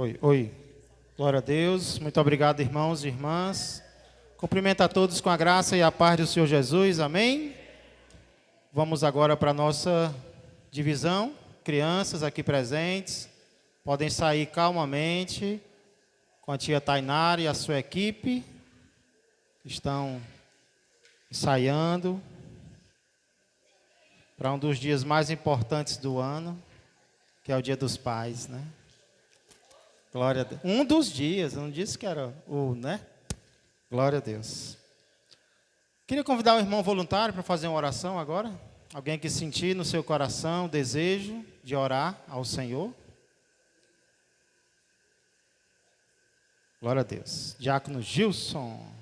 Oi, oi. Glória a Deus. Muito obrigado, irmãos e irmãs. Cumprimento a todos com a graça e a paz do Senhor Jesus. Amém? Vamos agora para a nossa divisão. Crianças aqui presentes podem sair calmamente com a tia Tainara e a sua equipe. Estão ensaiando para um dos dias mais importantes do ano, que é o Dia dos Pais, né? Glória a Deus. Um dos dias, eu não disse que era o, né? Glória a Deus. Queria convidar o irmão voluntário para fazer uma oração agora. Alguém que sentir no seu coração o desejo de orar ao Senhor. Glória a Deus. Diácono Gilson.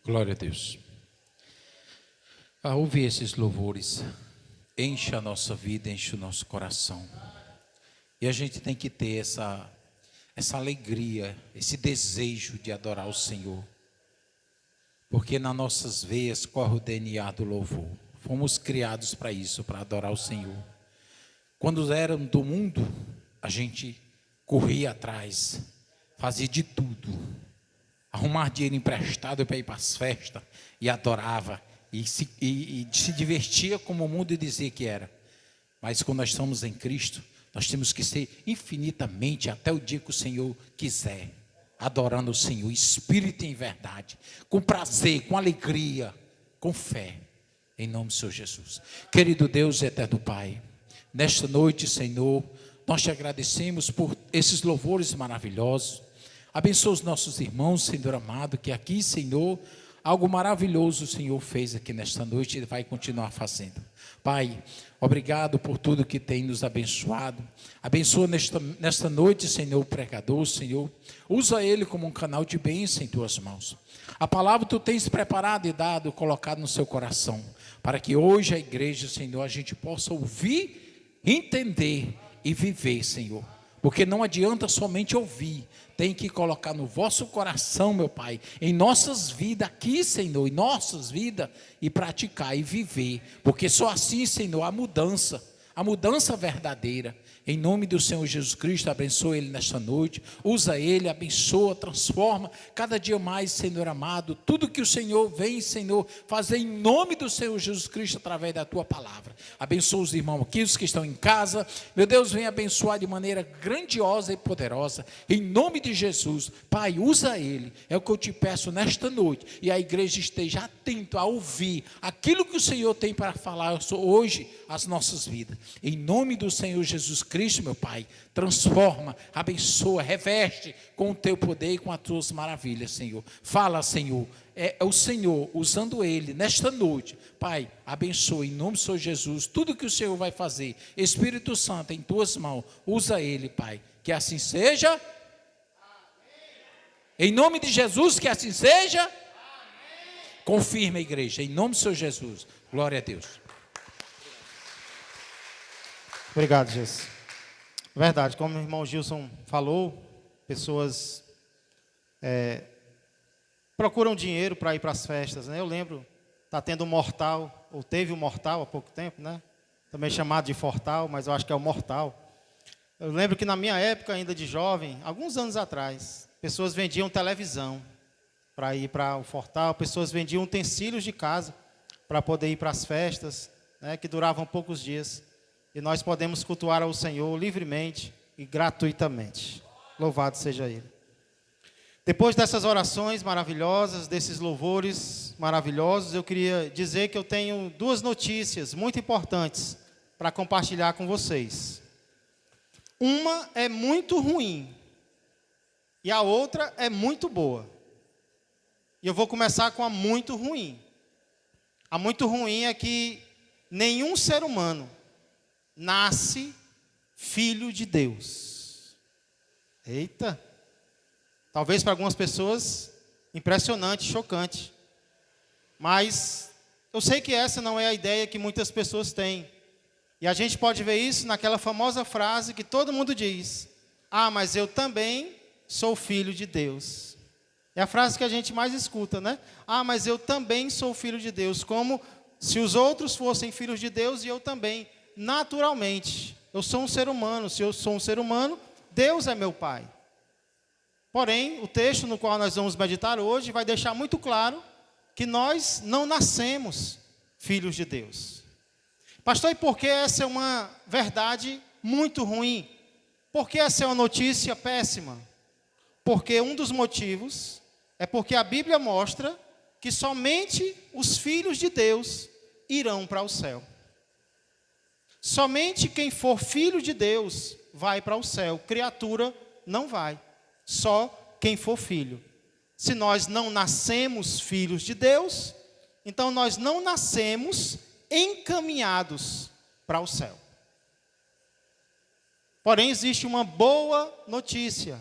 Glória a Deus. Ao ouvir esses louvores, enche a nossa vida, enche o nosso coração. E a gente tem que ter essa alegria, esse desejo de adorar o Senhor. Porque nas nossas veias corre o DNA do louvor. Fomos criados para isso, para adorar o Senhor. Quando éramos do mundo, a gente corria atrás, fazia de tudo. Arrumar dinheiro emprestado para ir para as festas, e adorava, e se divertia como o mundo dizia que era. Mas quando nós estamos em Cristo, nós temos que ser infinitamente, até o dia que o Senhor quiser, adorando o Senhor, espírito e em verdade, com prazer, com alegria, com fé, em nome do Senhor Jesus. Querido Deus e eterno Pai, nesta noite, Senhor, nós te agradecemos por esses louvores maravilhosos. Abençoa os nossos irmãos, Senhor amado, que aqui, Senhor, algo maravilhoso o Senhor fez aqui nesta noite e vai continuar fazendo. Pai, obrigado por tudo que tem nos abençoado. Abençoa nesta noite, Senhor, o pregador, Senhor. Usa ele como um canal de bênção em tuas mãos. A palavra tu tens preparado e dado, colocado no seu coração, para que hoje a igreja, Senhor, a gente possa ouvir, entender e viver, Senhor. Porque não adianta somente ouvir, tem que colocar no vosso coração, meu Pai, em nossas vidas aqui, Senhor, em nossas vidas, e praticar e viver, porque só assim, Senhor, a mudança verdadeira. Em nome do Senhor Jesus Cristo, abençoa Ele nesta noite, usa Ele, abençoa, transforma, cada dia mais, Senhor amado, tudo que o Senhor vem, Senhor, fazer em nome do Senhor Jesus Cristo, através da Tua palavra. Abençoa os irmãos aqui, os que estão em casa, meu Deus, vem abençoar de maneira grandiosa e poderosa, em nome de Jesus. Pai, usa Ele, é o que eu te peço nesta noite, e a igreja esteja atento a ouvir aquilo que o Senhor tem para falar hoje às nossas vidas, em nome do Senhor Jesus Cristo, meu Pai, transforma, abençoa, reveste com o teu poder e com as tuas maravilhas, Senhor. Fala, Senhor, é o Senhor usando Ele nesta noite. Pai, abençoa em nome do Senhor Jesus tudo que o Senhor vai fazer. Espírito Santo, em tuas mãos, usa Ele, Pai, que assim seja. Amém. Em nome de Jesus, que assim seja. Amém. Confirma a igreja, em nome do Senhor Jesus. Glória a Deus. Obrigado, Jesus. Verdade, como o irmão Gilson falou, pessoas procuram dinheiro para ir para as festas, né? Eu lembro, está tendo um mortal, ou teve um mortal há pouco tempo, né? Também chamado de fortal, mas eu acho que é o mortal. Eu lembro que na minha época ainda de jovem, alguns anos atrás, pessoas vendiam televisão para ir para o fortal, pessoas vendiam utensílios de casa para poder ir para as festas, né? Que duravam poucos dias. E nós podemos cultuar ao Senhor livremente e gratuitamente. Louvado seja Ele. Depois dessas orações maravilhosas, desses louvores maravilhosos, eu queria dizer que eu tenho duas notícias muito importantes para compartilhar com vocês. Uma é muito ruim e a outra é muito boa. E eu vou começar com a muito ruim. A muito ruim é que nenhum ser humano nasce filho de Deus. Eita! Talvez para algumas pessoas impressionante, chocante. Mas eu sei que essa não é a ideia que muitas pessoas têm. E a gente pode ver isso naquela famosa frase que todo mundo diz: ah, mas eu também sou filho de Deus. É a frase que a gente mais escuta, né? Ah, mas eu também sou filho de Deus, como se os outros fossem filhos de Deus e eu também, naturalmente. Eu sou um ser humano, se eu sou um ser humano, Deus é meu Pai. Porém, o texto no qual nós vamos meditar hoje vai deixar muito claro que nós não nascemos filhos de Deus. Pastor, e por que essa é uma verdade muito ruim? Por que essa é uma notícia péssima? Porque um dos motivos é porque a Bíblia mostra que somente os filhos de Deus irão para o céu. Somente quem for filho de Deus vai para o céu. Criatura não vai. Só quem for filho. Se nós não nascemos filhos de Deus, então nós não nascemos encaminhados para o céu. Porém, existe uma boa notícia.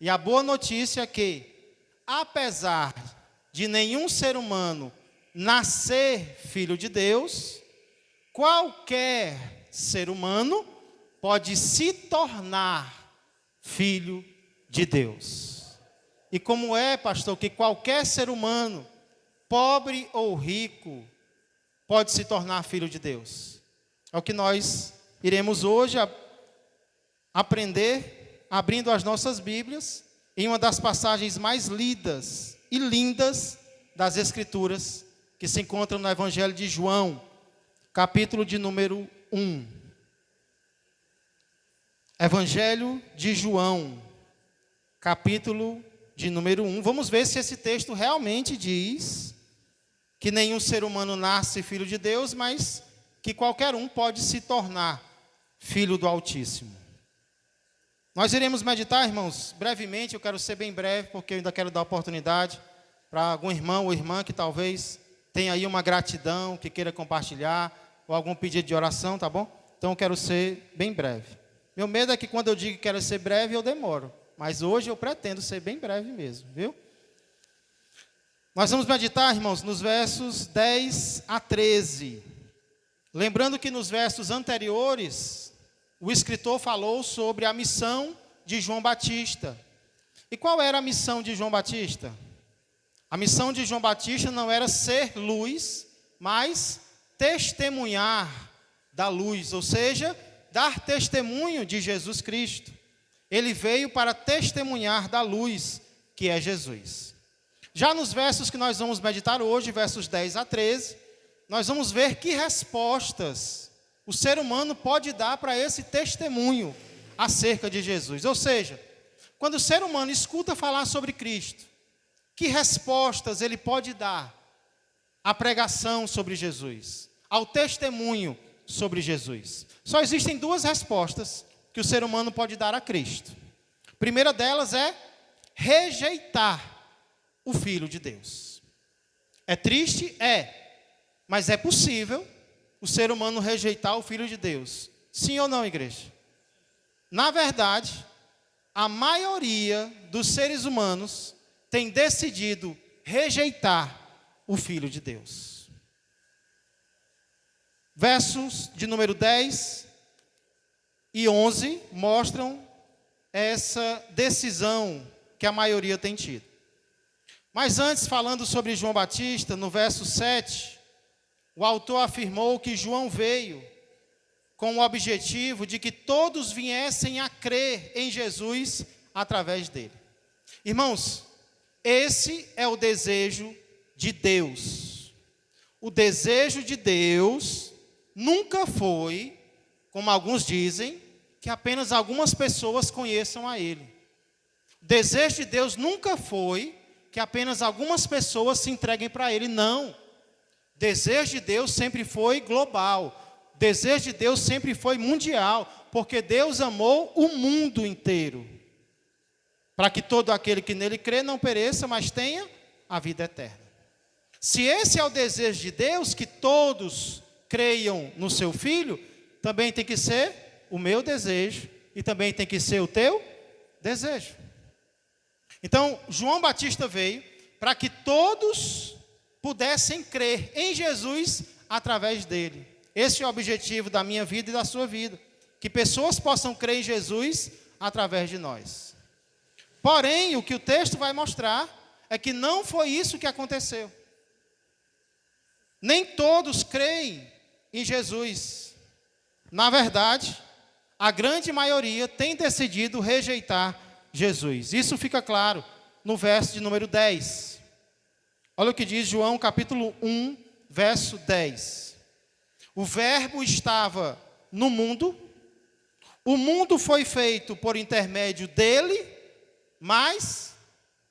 E a boa notícia é que, apesar de nenhum ser humano nascer filho de Deus, qualquer ser humano pode se tornar filho de Deus. E como é, pastor, que qualquer ser humano, pobre ou rico, pode se tornar filho de Deus? É o que nós iremos hoje aprender, abrindo as nossas Bíblias, em uma das passagens mais lidas e lindas das Escrituras, que se encontram no Evangelho de João, capítulo de número 1. Evangelho de João, capítulo de número 1. Vamos ver se esse texto realmente diz que nenhum ser humano nasce filho de Deus, mas que qualquer um pode se tornar filho do Altíssimo. Nós iremos meditar, irmãos, brevemente. Eu quero ser bem breve, porque eu ainda quero dar oportunidade para algum irmão ou irmã que talvez tenha aí uma gratidão, que queira compartilhar, ou algum pedido de oração, tá bom? Então eu quero ser bem breve. Meu medo é que quando eu digo que quero ser breve, eu demoro. Mas hoje eu pretendo ser bem breve mesmo, viu? Nós vamos meditar, irmãos, nos versos 10 a 13. Lembrando que nos versos anteriores, o escritor falou sobre a missão de João Batista. E qual era a missão de João Batista? A missão de João Batista não era ser luz, mas testemunhar da luz, ou seja, dar testemunho de Jesus Cristo. Ele veio para testemunhar da luz, que é Jesus. Já nos versos que nós vamos meditar hoje, versos 10 a 13, nós vamos ver que respostas o ser humano pode dar para esse testemunho acerca de Jesus. Ou seja, quando o ser humano escuta falar sobre Cristo, que respostas ele pode dar à pregação sobre Jesus, ao testemunho sobre Jesus? Só existem duas respostas que o ser humano pode dar a Cristo. A primeira delas é rejeitar o Filho de Deus. É triste? É. Mas é possível o ser humano rejeitar o Filho de Deus. Sim ou não, igreja? Na verdade, a maioria dos seres humanos tem decidido rejeitar o Filho de Deus. Versos de número 10 e 11 mostram essa decisão que a maioria tem tido. Mas antes, falando sobre João Batista, no verso 7, o autor afirmou que João veio com o objetivo de que todos viessem a crer em Jesus através dele. Irmãos, esse é o desejo de Deus. O desejo de Deus nunca foi, como alguns dizem, que apenas algumas pessoas conheçam a Ele. O desejo de Deus nunca foi que apenas algumas pessoas se entreguem para Ele. Não. O desejo de Deus sempre foi global. O desejo de Deus sempre foi mundial, porque Deus amou o mundo inteiro, para que todo aquele que nele crê não pereça, mas tenha a vida eterna. Se esse é o desejo de Deus, que todos creiam no seu Filho, também tem que ser o meu desejo e também tem que ser o teu desejo. Então, João Batista veio para que todos pudessem crer em Jesus através dele. Esse é o objetivo da minha vida e da sua vida, que pessoas possam crer em Jesus através de nós. Porém, o que o texto vai mostrar é que não foi isso que aconteceu. Nem todos creem em Jesus. Na verdade, a grande maioria tem decidido rejeitar Jesus. Isso fica claro no verso de número 10. Olha o que diz João capítulo 1, verso 10. O verbo estava no mundo, o mundo foi feito por intermédio dele, mas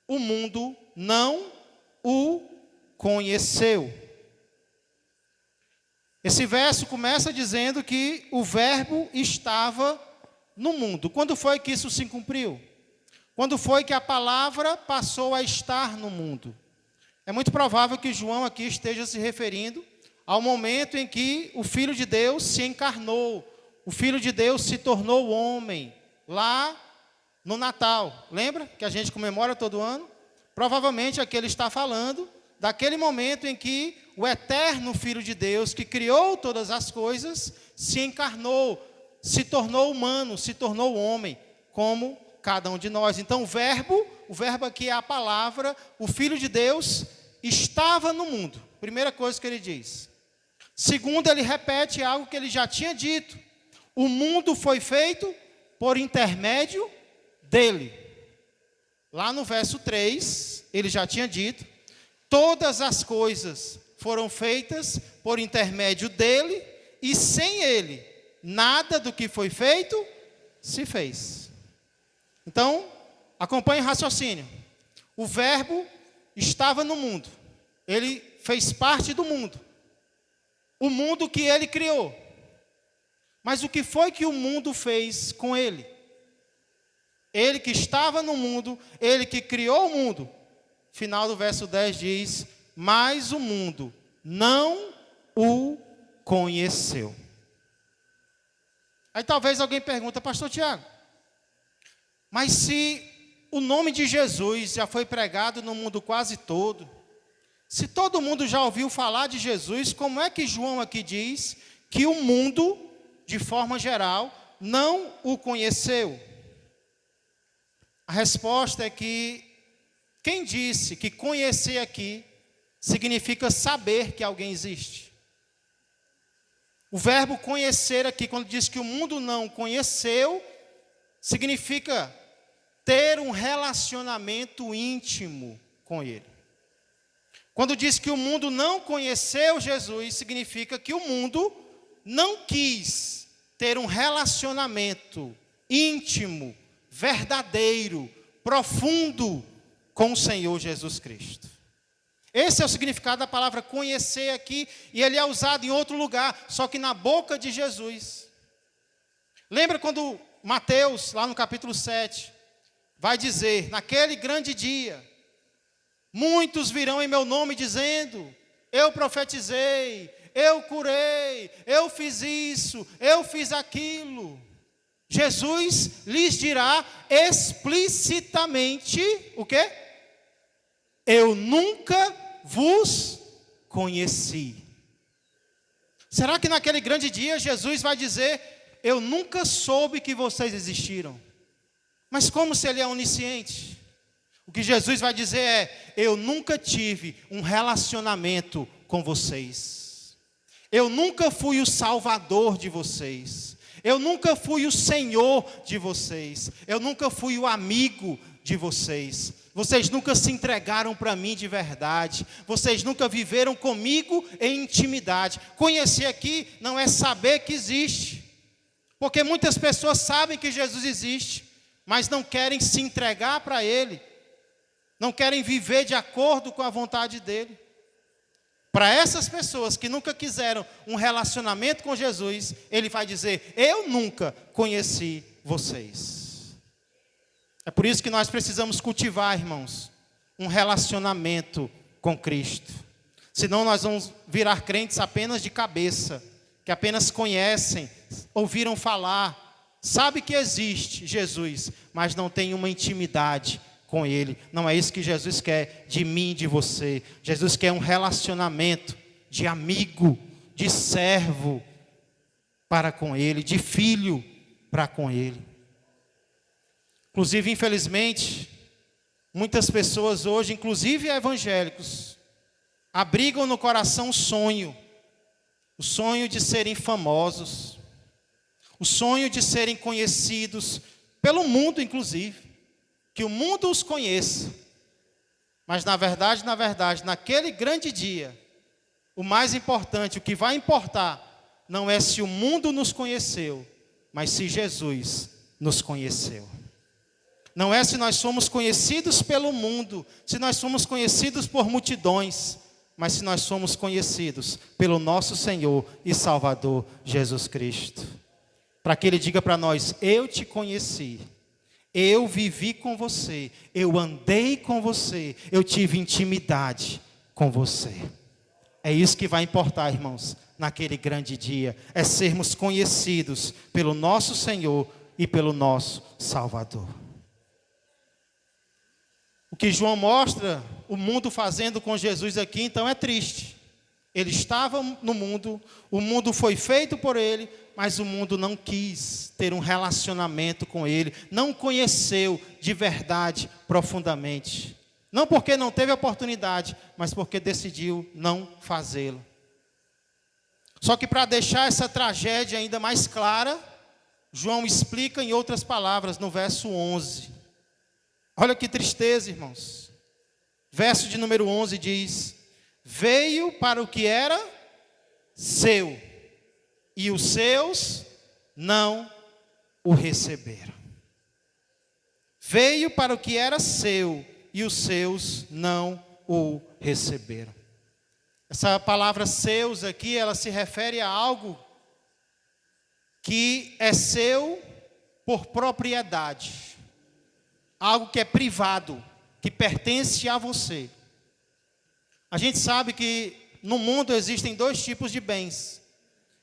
o mundo não o conheceu. Esse verso começa dizendo que o verbo estava no mundo. Quando foi que isso se cumpriu? Quando foi que a palavra passou a estar no mundo? É muito provável que João aqui esteja se referindo ao momento em que o Filho de Deus se encarnou, o Filho de Deus se tornou homem, lá no Natal. Lembra que a gente comemora todo ano? Provavelmente aqui ele está falando daquele momento em que o eterno Filho de Deus, que criou todas as coisas, se encarnou, se tornou humano, se tornou homem, como cada um de nós. Então o verbo aqui é a palavra, o Filho de Deus estava no mundo. Primeira coisa que ele diz. Segundo, ele repete algo que ele já tinha dito. O mundo foi feito por intermédio dele. Lá no verso 3, ele já tinha dito, todas as coisas foram feitas por intermédio dele, e sem ele, nada do que foi feito se fez. Então, acompanhe o raciocínio. O verbo estava no mundo. Ele fez parte do mundo. O mundo que ele criou. Mas o que foi que o mundo fez com ele? Ele que estava no mundo, ele que criou o mundo. Final do verso 10 diz, mas o mundo não o conheceu. Aí talvez alguém pergunta, pastor Tiago, mas se o nome de Jesus já foi pregado no mundo quase todo, se todo mundo já ouviu falar de Jesus, como é que João aqui diz que o mundo, de forma geral, não o conheceu? A resposta é que quem disse que conhecer aqui significa saber que alguém existe. O verbo conhecer aqui, quando diz que o mundo não conheceu, significa ter um relacionamento íntimo com ele. Quando diz que o mundo não conheceu Jesus, significa que o mundo não quis ter um relacionamento íntimo, verdadeiro, profundo com o Senhor Jesus Cristo. Esse é o significado da palavra conhecer aqui, e ele é usado em outro lugar, só que na boca de Jesus. Lembra quando Mateus, lá no capítulo 7, vai dizer, naquele grande dia, muitos virão em meu nome dizendo, eu profetizei, eu curei, eu fiz isso, eu fiz aquilo. Jesus lhes dirá explicitamente, o quê? Eu nunca vos conheci. Será que naquele grande dia Jesus vai dizer, eu nunca soube que vocês existiram? Mas como se ele é onisciente? O que Jesus vai dizer é, eu nunca tive um relacionamento com vocês. Eu nunca fui o salvador de vocês. Eu nunca fui o Senhor de vocês. Eu nunca fui o amigo de vocês. Vocês nunca se entregaram para mim de verdade. Vocês nunca viveram comigo em intimidade. Conhecer aqui não é saber que existe. Porque muitas pessoas sabem que Jesus existe, mas não querem se entregar para Ele. Não querem viver de acordo com a vontade dEle. Para essas pessoas que nunca quiseram um relacionamento com Jesus, Ele vai dizer, eu nunca conheci vocês. É por isso que nós precisamos cultivar, irmãos, um relacionamento com Cristo. Senão nós vamos virar crentes apenas de cabeça, que apenas conhecem, ouviram falar, sabe que existe Jesus, mas não tem uma intimidade com Ele. Não é isso que Jesus quer de mim e de você. Jesus quer um relacionamento de amigo, de servo para com Ele, de filho para com Ele. Inclusive, infelizmente, Muitas pessoas hoje, inclusive evangélicos, abrigam no coração o sonho de serem famosos, o sonho de serem conhecidos pelo mundo, inclusive, que o mundo os conheça. Mas na verdade, naquele grande dia, o mais importante, o que vai importar, não é se o mundo nos conheceu, mas se Jesus nos conheceu. Não é se nós somos conhecidos pelo mundo, se nós somos conhecidos por multidões, mas se nós somos conhecidos pelo nosso Senhor e Salvador Jesus Cristo. Para que Ele diga para nós: eu te conheci, eu vivi com você, eu andei com você, eu tive intimidade com você. É isso que vai importar, irmãos, naquele grande dia, é sermos conhecidos pelo nosso Senhor e pelo nosso Salvador. O que João mostra o mundo fazendo com Jesus aqui, então, é triste. Ele estava no mundo, o mundo foi feito por ele, mas o mundo não quis ter um relacionamento com ele, não conheceu de verdade, profundamente. Não porque não teve oportunidade, mas porque decidiu não fazê-lo. Só que para deixar essa tragédia ainda mais clara, João explica em outras palavras, no verso 11. Olha que tristeza, irmãos. Verso de número 11 diz: veio para o que era seu, e os seus não o receberam. Veio para o que era seu, e os seus não o receberam. Essa palavra seus aqui, ela se refere a algo que é seu por propriedade. Algo que é privado, que pertence a você. A gente sabe que no mundo existem dois tipos de bens.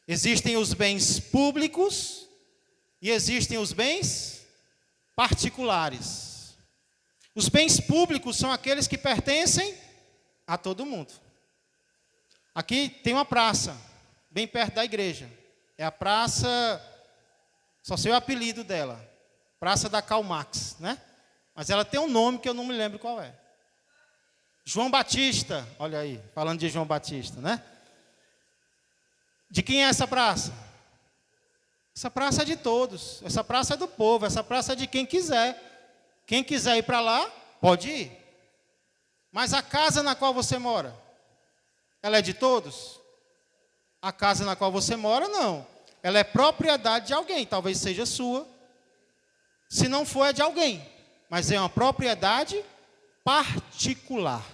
Existem os bens públicos e existem os bens particulares. Os bens públicos são aqueles que pertencem a todo mundo. Aqui tem uma praça, bem perto da igreja. É a praça, só sei o apelido dela, Praça da Karl Marx, né? Mas ela tem um nome que eu não me lembro qual é. João Batista, olha aí, falando de João Batista, né? De quem é essa praça? Essa praça é de todos, essa praça é do povo, essa praça é de quem quiser. Quem quiser ir para lá, pode ir. Mas a casa na qual você mora, ela é de todos? A casa na qual você mora, não. Ela é propriedade de alguém, talvez seja sua. Se não for, é de alguém. Mas é uma propriedade particular.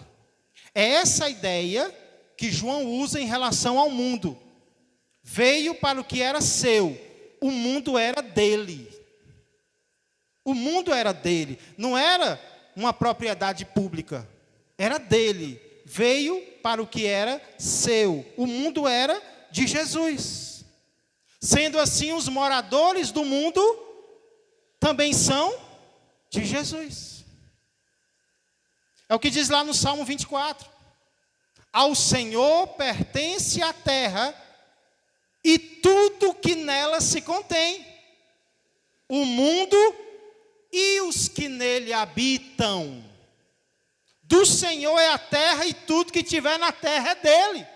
É essa a ideia que João usa em relação ao mundo. Veio para o que era seu, o mundo era dele. O mundo era dele, não era uma propriedade pública, era dele. Veio para o que era seu, o mundo era de Jesus. Sendo assim, os moradores do mundo também são de Jesus. É o que diz lá no Salmo 24. Ao Senhor pertence a terra e tudo que nela se contém, o mundo e os que nele habitam. Do Senhor é a terra e tudo que tiver na terra é dele.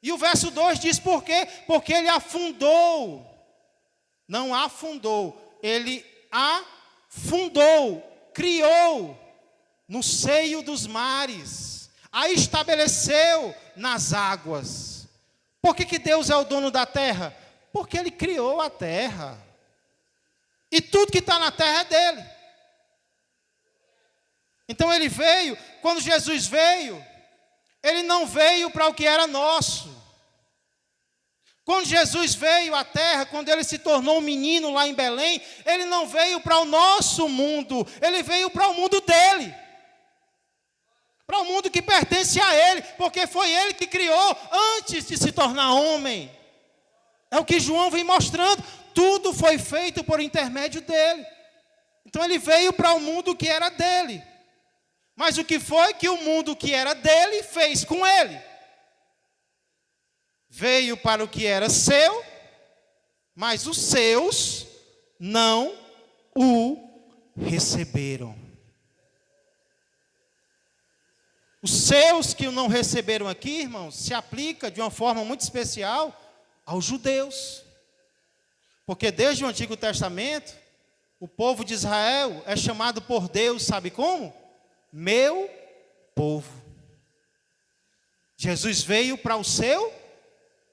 E o verso 2 diz por quê? Porque ele afundou, não afundou, ele afundou, criou no seio dos mares, a estabeleceu nas águas. Por que Deus é o dono da terra? Porque Ele criou a terra. E tudo que está na terra é dele. Então Ele veio, quando Jesus veio, Ele não veio para o que era nosso. Quando Jesus veio à terra, quando Ele se tornou um menino lá em Belém, Ele não veio para o nosso mundo, Ele veio para o mundo dele. Para o mundo que pertence a Ele, porque foi Ele que criou antes de se tornar homem. É o que João vem mostrando, tudo foi feito por intermédio dele. Então Ele veio para o mundo que era dele. Mas o que foi que o mundo que era dele fez com Ele? Veio para o que era seu, mas os seus não o receberam. Os seus que o não receberam aqui, irmãos, se aplica de uma forma muito especial aos judeus. Porque desde o Antigo Testamento, o povo de Israel é chamado por Deus, sabe como? Meu povo. Jesus veio para o seu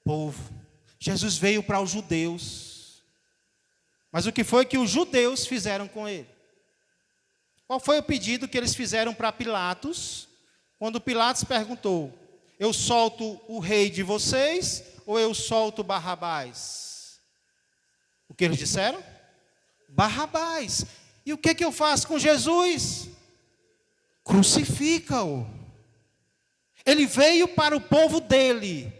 povo. Jesus veio para os judeus. Mas o que foi que os judeus fizeram com ele? Qual foi o pedido que eles fizeram para Pilatos, quando Pilatos perguntou: eu solto o rei de vocês ou eu solto Barrabás? O que eles disseram? Barrabás. E o que eu faço com Jesus? Crucifica-o. Ele veio para o povo dele,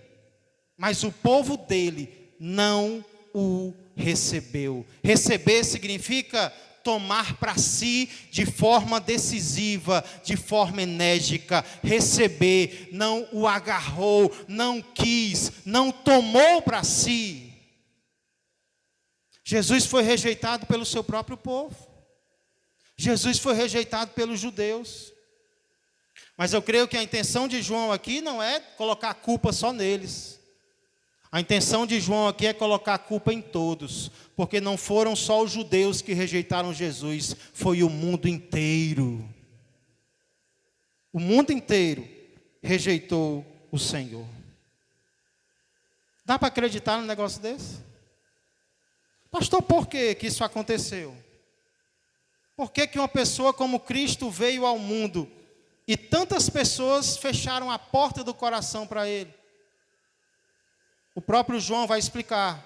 mas o povo dele não o recebeu. Receber significa tomar para si de forma decisiva, de forma enérgica. Receber, não o agarrou, não quis, não tomou para si. Jesus foi rejeitado pelo seu próprio povo. Jesus foi rejeitado pelos judeus. Mas eu creio que a intenção de João aqui não é colocar a culpa só neles. A intenção de João aqui é colocar a culpa em todos, porque não foram só os judeus que rejeitaram Jesus, foi o mundo inteiro. O mundo inteiro rejeitou o Senhor. Dá para acreditar num negócio desse? Pastor, por que isso aconteceu? Por que uma pessoa como Cristo veio ao mundo e tantas pessoas fecharam a porta do coração para Ele? O próprio João vai explicar.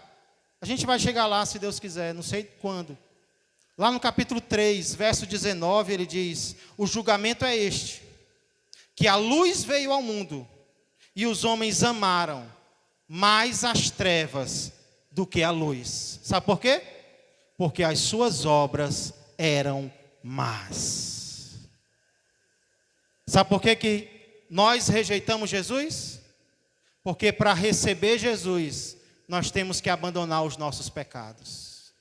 A gente vai chegar lá, se Deus quiser, não sei quando. Lá no capítulo 3, verso 19, ele diz: o julgamento é este, que a luz veio ao mundo, e os homens amaram mais as trevas do que a luz. Sabe por quê? Porque as suas obras eram más. Sabe por que nós rejeitamos Jesus? Porque para receber Jesus, nós temos que abandonar os nossos pecados.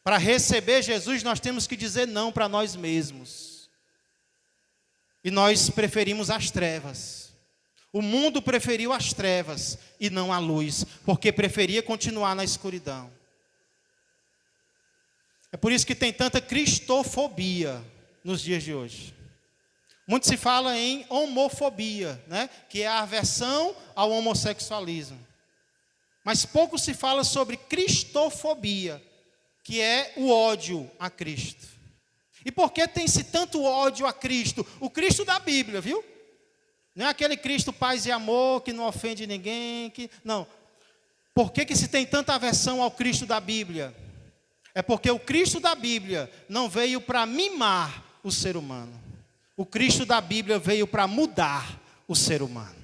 Para receber Jesus, nós temos que dizer não para nós mesmos. E nós preferimos as trevas. O mundo preferiu as trevas e não a luz, porque preferia continuar na escuridão. É por isso que tem tanta cristofobia nos dias de hoje. Muito se fala em homofobia, né? Que é a aversão ao homossexualismo. Mas pouco se fala sobre cristofobia, que é o ódio a Cristo. E por que tem-se tanto ódio a Cristo? O Cristo da Bíblia, viu? Não é aquele Cristo paz e amor, que não ofende ninguém. Não. Por que se tem tanta aversão ao Cristo da Bíblia? É porque o Cristo da Bíblia não veio para mimar o ser humano. O Cristo da Bíblia veio para mudar o ser humano.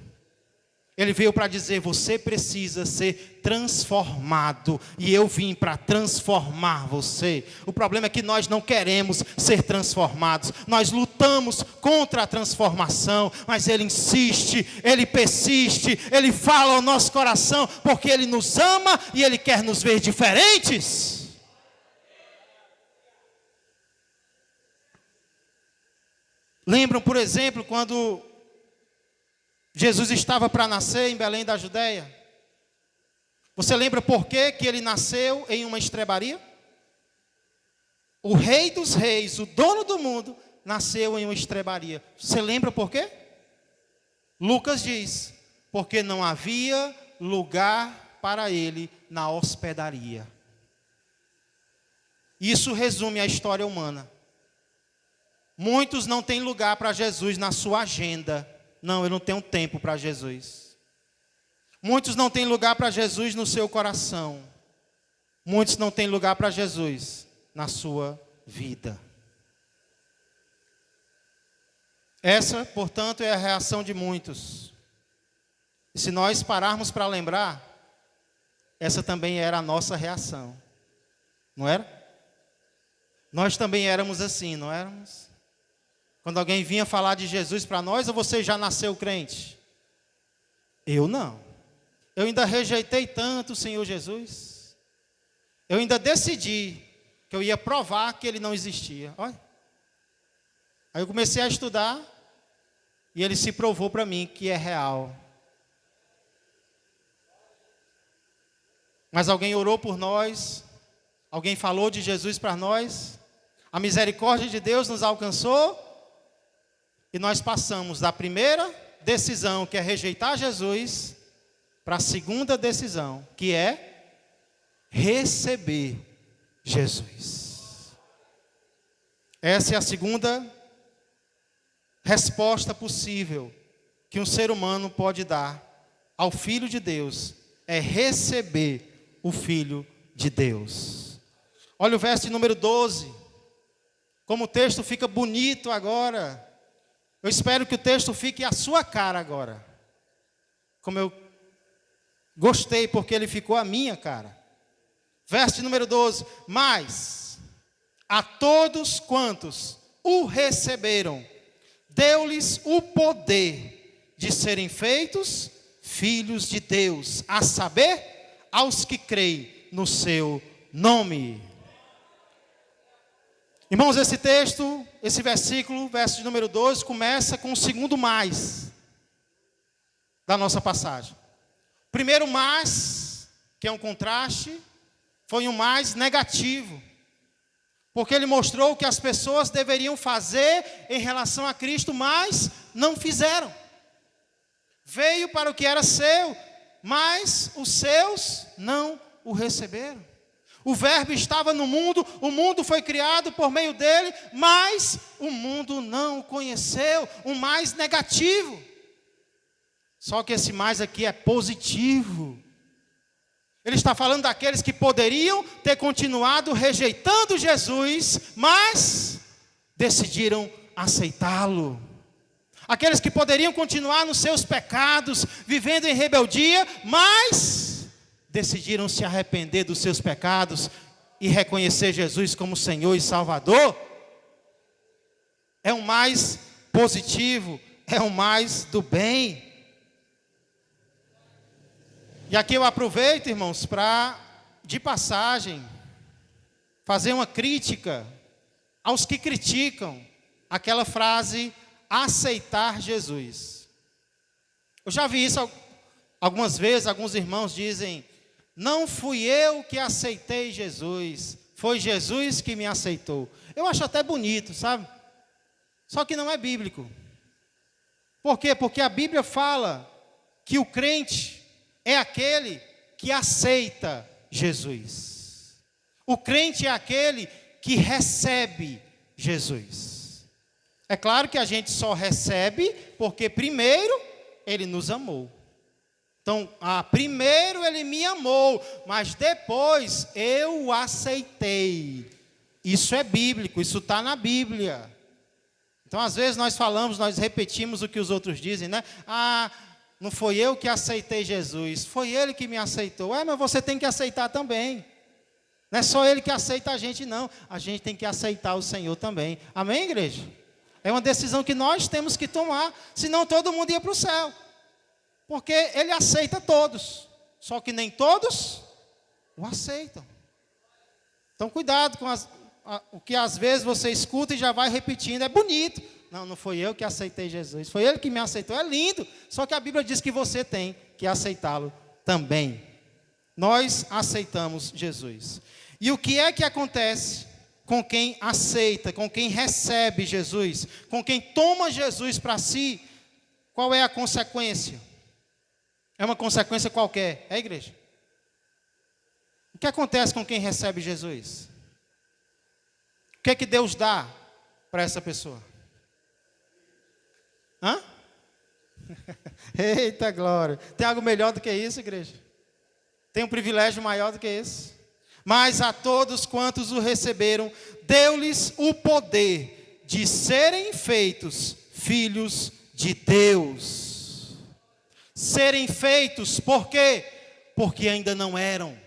Ele veio para dizer: você precisa ser transformado. E eu vim para transformar você. O problema é que nós não queremos ser transformados. Nós lutamos contra a transformação. Mas Ele insiste, Ele persiste, Ele fala ao nosso coração. Porque Ele nos ama e Ele quer nos ver diferentes. Lembram, por exemplo, quando Jesus estava para nascer em Belém da Judéia? Você lembra por que ele nasceu em uma estrebaria? O Rei dos Reis, o dono do mundo, nasceu em uma estrebaria. Você lembra por quê? Lucas diz: porque não havia lugar para ele na hospedaria. Isso resume a história humana. Muitos não têm lugar para Jesus na sua agenda. Não, eu não tenho tempo para Jesus. Muitos não têm lugar para Jesus no seu coração. Muitos não têm lugar para Jesus na sua vida. Essa, portanto, é a reação de muitos. E se nós pararmos para lembrar, essa também era a nossa reação. Não era? Nós também éramos assim, não éramos? Quando alguém vinha falar de Jesus para nós: ou você já nasceu crente? Eu não. Eu ainda rejeitei tanto o Senhor Jesus. Eu ainda decidi que eu ia provar que Ele não existia. Olha. Aí eu comecei a estudar E ele se provou para mim que é real. Mas alguém orou por nós, alguém falou de Jesus para nós, a misericórdia de Deus nos alcançou, e nós passamos da primeira decisão, que é rejeitar Jesus, para a segunda decisão, que é receber Jesus. Essa é a segunda resposta possível que um ser humano pode dar ao Filho de Deus, é receber o Filho de Deus. Olha o verso de número 12, como o texto fica bonito agora. Eu espero que o texto fique à sua cara agora, como eu gostei, porque ele ficou à minha cara. Verso de número 12, mas a todos quantos o receberam, deu-lhes o poder de serem feitos filhos de Deus, a saber, aos que creem no seu nome. Irmãos, esse texto, esse versículo, verso de número 12, começa com o segundo mais da nossa passagem. Primeiro mais, que é um contraste, foi um mais negativo, porque ele mostrou o que as pessoas deveriam fazer em relação a Cristo, mas não fizeram. Veio para o que era seu, mas os seus não o receberam. O verbo estava no mundo, o mundo foi criado por meio dele, mas o mundo não o conheceu, o mais negativo. Só que esse mais aqui é positivo. Ele está falando daqueles que poderiam ter continuado rejeitando Jesus, mas decidiram aceitá-lo. Aqueles que poderiam continuar nos seus pecados, vivendo em rebeldia, mas decidiram se arrepender dos seus pecados e reconhecer Jesus como Senhor e Salvador. É o mais positivo, é o mais do bem. E aqui eu aproveito, irmãos, para, de passagem, fazer uma crítica aos que criticam aquela frase, aceitar Jesus. Eu já vi isso algumas vezes, alguns irmãos dizem, não fui eu que aceitei Jesus, foi Jesus que me aceitou. Eu acho até bonito, sabe? Só que não é bíblico. Por quê? Porque a Bíblia fala que o crente é aquele que aceita Jesus. O crente é aquele que recebe Jesus. É claro que a gente só recebe porque primeiro ele nos amou. Então, primeiro ele me amou, mas depois eu o aceitei. Isso é bíblico, isso está na Bíblia. Então, às vezes nós falamos, nós repetimos o que os outros dizem, né? Não foi eu que aceitei Jesus, foi ele que me aceitou. Mas você tem que aceitar também. Não é só ele que aceita a gente, não. A gente tem que aceitar o Senhor também. Amém, igreja? É uma decisão que nós temos que tomar, senão todo mundo ia para o céu. Porque ele aceita todos, só que nem todos o aceitam. Então cuidado com o que às vezes você escuta e já vai repetindo, é bonito. Não foi eu que aceitei Jesus, foi ele que me aceitou, é lindo. Só que a Bíblia diz que você tem que aceitá-lo também. Nós aceitamos Jesus. E o que é que acontece com quem aceita, com quem recebe Jesus, com quem toma Jesus para si? Qual é a consequência? É uma consequência qualquer, é, igreja? O que acontece com quem recebe Jesus? O que é que Deus dá para essa pessoa? Eita glória! Tem algo melhor do que isso, igreja? Tem um privilégio maior do que esse? Mas a todos quantos o receberam, deu-lhes o poder de serem feitos filhos de Deus. Serem feitos, por quê? Porque ainda não eram.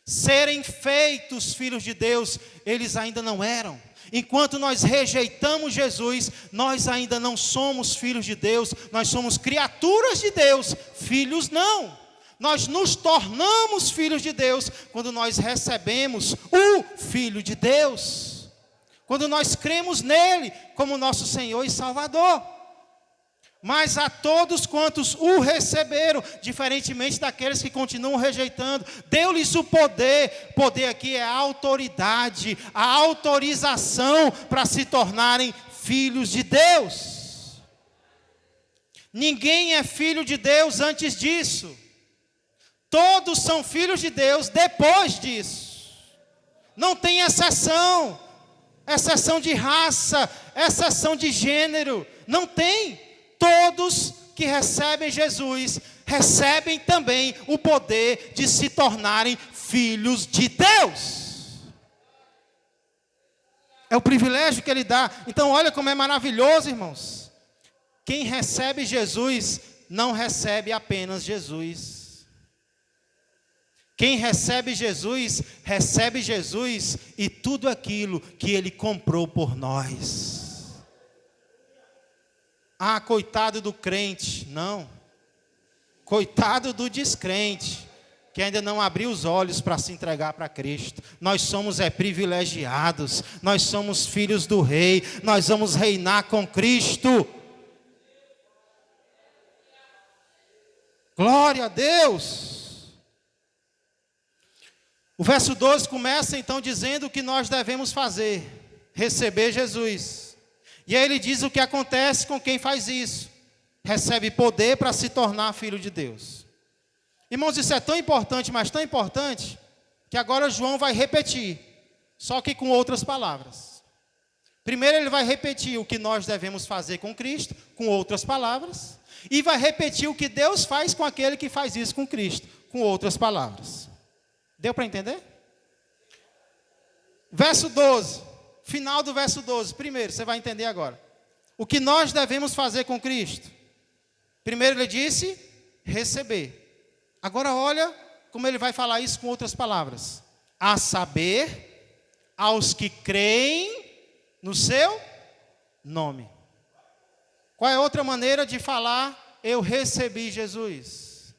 Serem feitos filhos de Deus, eles ainda não eram. Enquanto nós rejeitamos Jesus, nós ainda não somos filhos de Deus, nós somos criaturas de Deus, filhos não. Nós nos tornamos filhos de Deus quando nós recebemos o Filho de Deus. Quando nós cremos nele como nosso Senhor e Salvador. Mas a todos quantos o receberam, diferentemente daqueles que continuam rejeitando, deu-lhes o poder. Poder aqui é a autoridade, a autorização para se tornarem filhos de Deus. Ninguém é filho de Deus antes disso. Todos são filhos de Deus depois disso. Não tem exceção. Exceção de raça, exceção de gênero. Não tem. Todos que recebem Jesus, recebem também o poder de se tornarem filhos de Deus. É o privilégio que Ele dá. Então olha como é maravilhoso, irmãos. Quem recebe Jesus, não recebe apenas Jesus. Quem recebe Jesus e tudo aquilo que Ele comprou por nós. Ah, coitado do crente. Não. Coitado do descrente, que ainda não abriu os olhos para se entregar para Cristo. Nós somos privilegiados. Nós somos filhos do Rei. Nós vamos reinar com Cristo. Glória a Deus. O verso 12 começa então dizendo o que nós devemos fazer. Receber Jesus. E aí ele diz o que acontece com quem faz isso. Recebe poder para se tornar filho de Deus. Irmãos, isso é tão importante, mas tão importante, que agora João vai repetir, só que com outras palavras. Primeiro ele vai repetir o que nós devemos fazer com Cristo, com outras palavras, e vai repetir o que Deus faz com aquele que faz isso com Cristo, com outras palavras. Deu para entender? Verso 12. Final do verso 12. Primeiro, você vai entender agora. O que nós devemos fazer com Cristo? Primeiro ele disse, receber. Agora olha como ele vai falar isso com outras palavras. A saber, aos que creem no seu nome. Qual é a outra maneira de falar, eu recebi Jesus?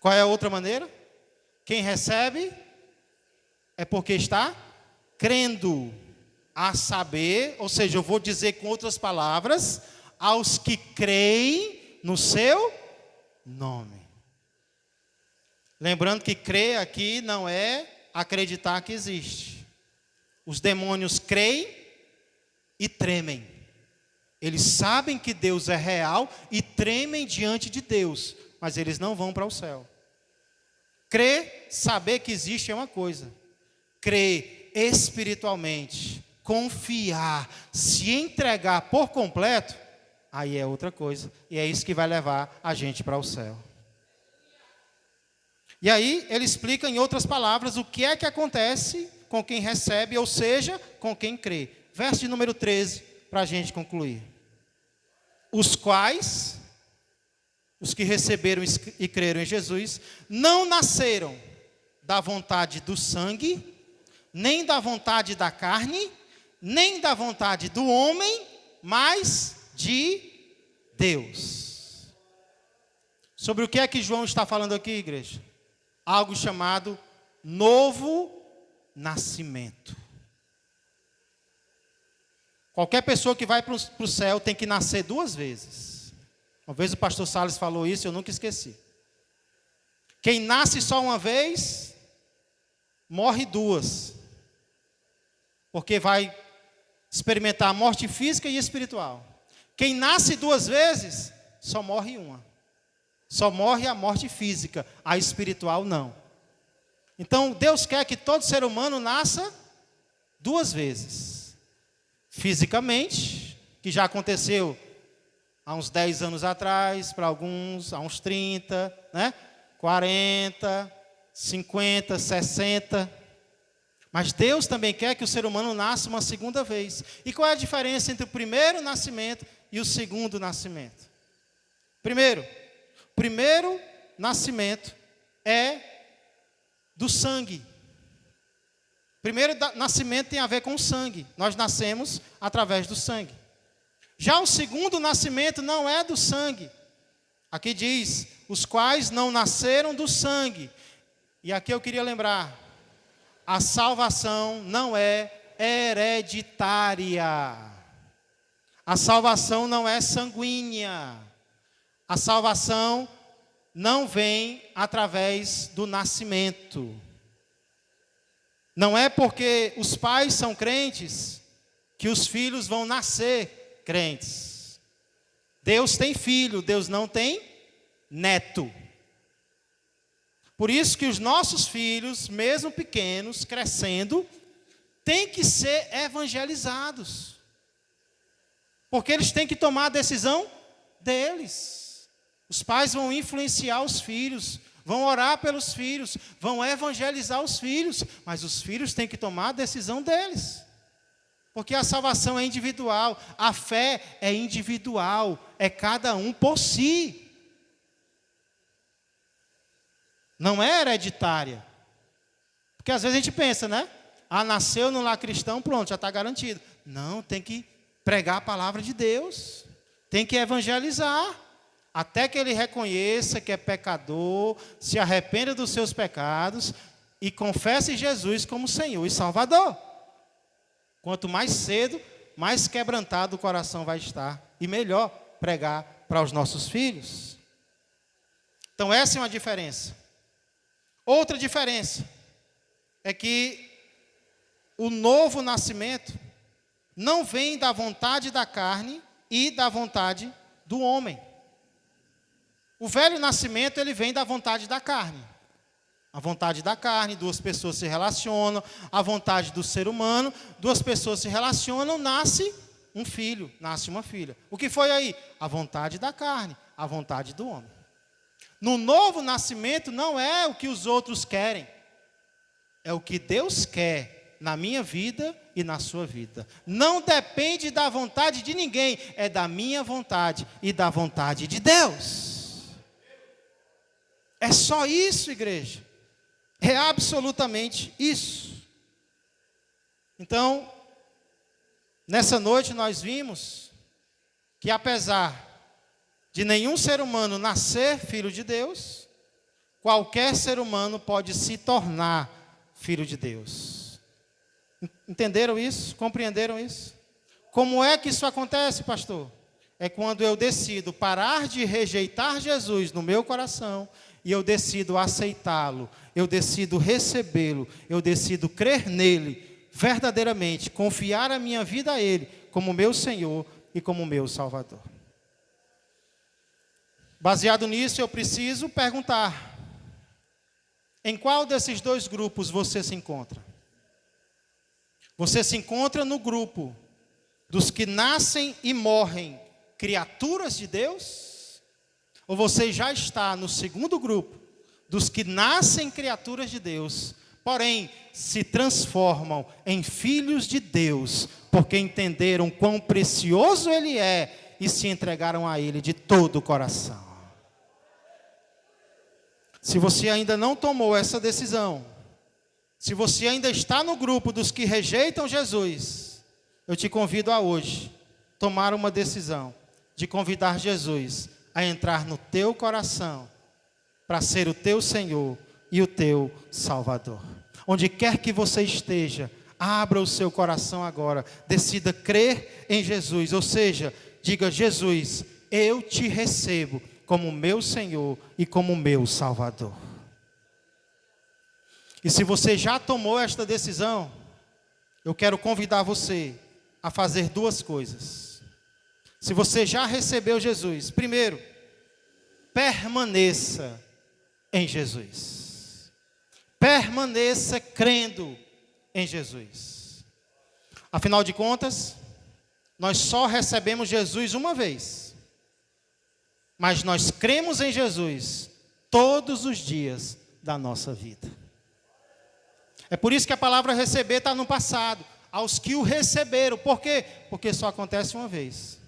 Qual é a outra maneira? Quem recebe é porque está crendo. A saber, ou seja, eu vou dizer com outras palavras, aos que creem no seu nome. Lembrando que crer aqui não é acreditar que existe. Os demônios creem e tremem. Eles sabem que Deus é real e tremem diante de Deus, mas eles não vão para o céu. Crer, saber que existe é uma coisa. Crer espiritualmente, confiar, se entregar por completo, aí é outra coisa. E é isso que vai levar a gente para o céu. E aí ele explica em outras palavras o que é que acontece com quem recebe, ou seja, com quem crê. Verso de número 13, para a gente concluir. Os quais, os que receberam e creram em Jesus, não nasceram da vontade do sangue, nem da vontade da carne, nem da vontade do homem, mas de Deus. Sobre o que é que João está falando aqui, igreja? Algo chamado novo nascimento. Qualquer pessoa que vai para o céu tem que nascer duas vezes. Uma vez o pastor Salles falou isso, eu nunca esqueci. Quem nasce só uma vez, morre duas. Porque vai experimentar a morte física e espiritual. Quem nasce duas vezes, só morre uma. Só morre a morte física, a espiritual não. Então, Deus quer que todo ser humano nasça duas vezes. Fisicamente, que já aconteceu há uns 10 anos atrás, para alguns, há uns 30, 40, 50, 60. Mas Deus também quer que o ser humano nasça uma segunda vez. E qual é a diferença entre o primeiro nascimento e o segundo nascimento? Primeiro nascimento é do sangue. Primeiro nascimento tem a ver com o sangue. Nós nascemos através do sangue. Já o segundo nascimento não é do sangue. Aqui diz, os quais não nasceram do sangue. E aqui eu queria lembrar, a salvação não é hereditária. A salvação não é sanguínea. A salvação não vem através do nascimento. Não é porque os pais são crentes que os filhos vão nascer crentes. Deus tem filho, Deus não tem neto. Por isso que os nossos filhos, mesmo pequenos, crescendo, têm que ser evangelizados. Porque eles têm que tomar a decisão deles. Os pais vão influenciar os filhos, vão orar pelos filhos, vão evangelizar os filhos, mas os filhos têm que tomar a decisão deles. Porque a salvação é individual, a fé é individual, é cada um por si. Não é hereditária. Porque às vezes a gente pensa, né? Ah, nasceu no lar cristão, pronto, já está garantido. Não, tem que pregar a palavra de Deus, tem que evangelizar. Até que ele reconheça que é pecador, se arrependa dos seus pecados e confesse Jesus como Senhor e Salvador. Quanto mais cedo, mais quebrantado o coração vai estar. E melhor pregar para os nossos filhos. Então essa é uma diferença. Outra diferença é que o novo nascimento não vem da vontade da carne e da vontade do homem. O velho nascimento, ele vem da vontade da carne. A vontade da carne, duas pessoas se relacionam. A vontade do ser humano, duas pessoas se relacionam, nasce um filho, nasce uma filha. O que foi aí? A vontade da carne, a vontade do homem. No novo nascimento, não é o que os outros querem. É o que Deus quer na minha vida e na sua vida. Não depende da vontade de ninguém, é da minha vontade e da vontade de Deus. É só isso, igreja. É absolutamente isso. Então, nessa noite nós vimos que apesar de nenhum ser humano nascer filho de Deus, qualquer ser humano pode se tornar filho de Deus. Entenderam isso? Compreenderam isso? Como é que isso acontece, pastor? É quando eu decido parar de rejeitar Jesus no meu coração e eu decido aceitá-lo, eu decido recebê-lo, eu decido crer nele verdadeiramente, confiar a minha vida a ele como meu Senhor e como meu Salvador. Baseado nisso, eu preciso perguntar: em qual desses dois grupos você se encontra? Você se encontra no grupo dos que nascem e morrem criaturas de Deus? Ou você já está no segundo grupo, dos que nascem criaturas de Deus, porém se transformam em filhos de Deus, porque entenderam quão precioso Ele é e se entregaram a Ele de todo o coração? Se você ainda não tomou essa decisão, se você ainda está no grupo dos que rejeitam Jesus, eu te convido a hoje tomar uma decisão de convidar Jesus a entrar no teu coração, para ser o teu Senhor e o teu Salvador. Onde quer que você esteja, abra o seu coração agora, decida crer em Jesus, ou seja, diga: Jesus, eu te recebo como meu Senhor e como meu Salvador. E se você já tomou esta decisão, eu quero convidar você a fazer duas coisas. Se você já recebeu Jesus, primeiro, permaneça em Jesus. Permaneça crendo em Jesus. Afinal de contas, nós só recebemos Jesus uma vez. Mas nós cremos em Jesus todos os dias da nossa vida. É por isso que a palavra receber está no passado. Aos que o receberam. Por quê? Porque só acontece uma vez.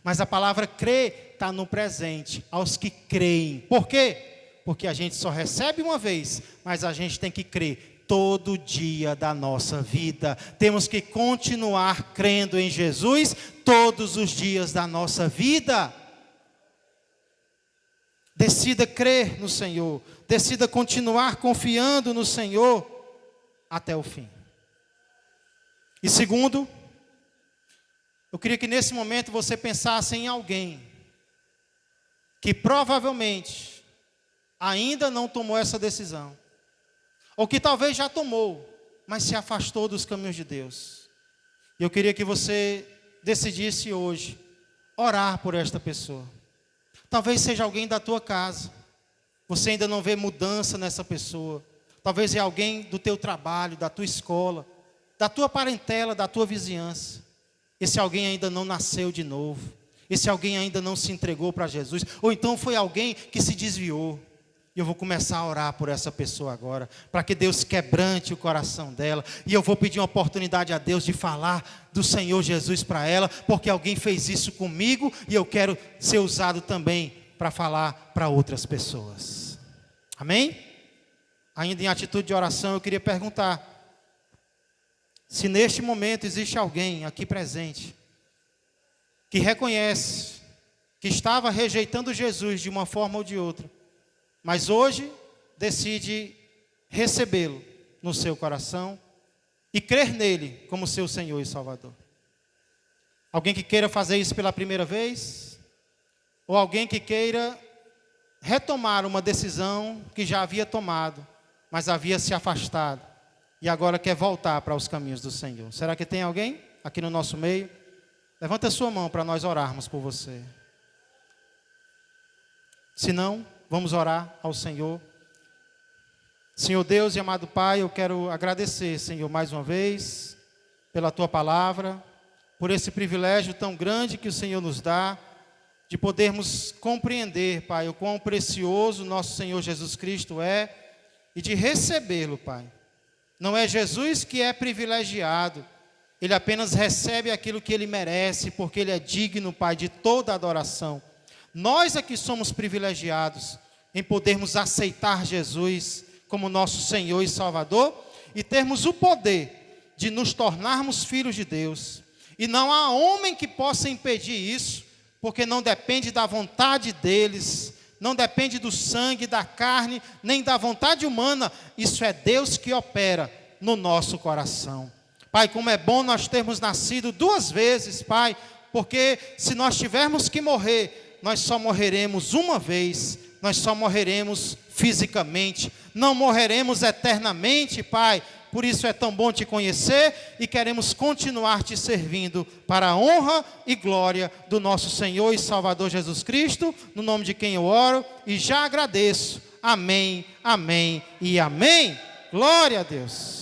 Mas a palavra crer está no presente, aos que creem. Por quê? Porque a gente só recebe uma vez, mas a gente tem que crer todo dia da nossa vida. Temos que continuar crendo em Jesus todos os dias da nossa vida. Decida crer no Senhor, decida continuar confiando no Senhor até o fim. E segundo, Eu queria que nesse momento você pensasse em alguém que provavelmente ainda não tomou essa decisão, ou que talvez já tomou, mas se afastou dos caminhos de Deus. E eu queria que você decidisse hoje orar por esta pessoa. Talvez seja alguém da tua casa, você ainda não vê mudança nessa pessoa. Talvez é alguém do teu trabalho, da tua escola, da tua parentela, da tua vizinhança. Esse alguém ainda não nasceu de novo. Esse alguém ainda não se entregou para Jesus. Ou então foi alguém que se desviou. E eu vou começar a orar por essa pessoa agora, para que Deus quebrante o coração dela. E eu vou pedir uma oportunidade a Deus de falar do Senhor Jesus para ela, porque alguém fez isso comigo e eu quero ser usado também para falar para outras pessoas. Amém? Ainda em atitude de oração, eu queria perguntar se neste momento existe alguém aqui presente que reconhece que estava rejeitando Jesus de uma forma ou de outra, mas hoje decide recebê-lo no seu coração e crer nele como seu Senhor e Salvador. Alguém que queira fazer isso pela primeira vez? Ou alguém que queira retomar uma decisão que já havia tomado, mas havia se afastado e agora quer voltar para os caminhos do Senhor? Será que tem alguém aqui no nosso meio? Levanta a sua mão para nós orarmos por você. Se não, vamos orar ao Senhor. Senhor Deus e amado Pai, eu quero agradecer, Senhor, mais uma vez, pela Tua palavra, por esse privilégio tão grande que o Senhor nos dá, de podermos compreender, Pai, o quão precioso nosso Senhor Jesus Cristo é, e de recebê-lo, Pai. Não é Jesus que é privilegiado, Ele apenas recebe aquilo que Ele merece, porque Ele é digno, Pai, de toda adoração. Nós aqui somos privilegiados em podermos aceitar Jesus como nosso Senhor e Salvador e termos o poder de nos tornarmos filhos de Deus. E não há homem que possa impedir isso, porque não depende da vontade deles, não depende do sangue, da carne, nem da vontade humana. Isso é Deus que opera no nosso coração. Pai, como é bom nós termos nascido duas vezes, Pai, porque se nós tivermos que morrer, nós só morreremos uma vez, nós só morreremos fisicamente, não morreremos eternamente, Pai. Por isso é tão bom te conhecer e queremos continuar te servindo para a honra e glória do nosso Senhor e Salvador Jesus Cristo, no nome de quem eu oro e já agradeço. Amém, amém e amém. Glória a Deus.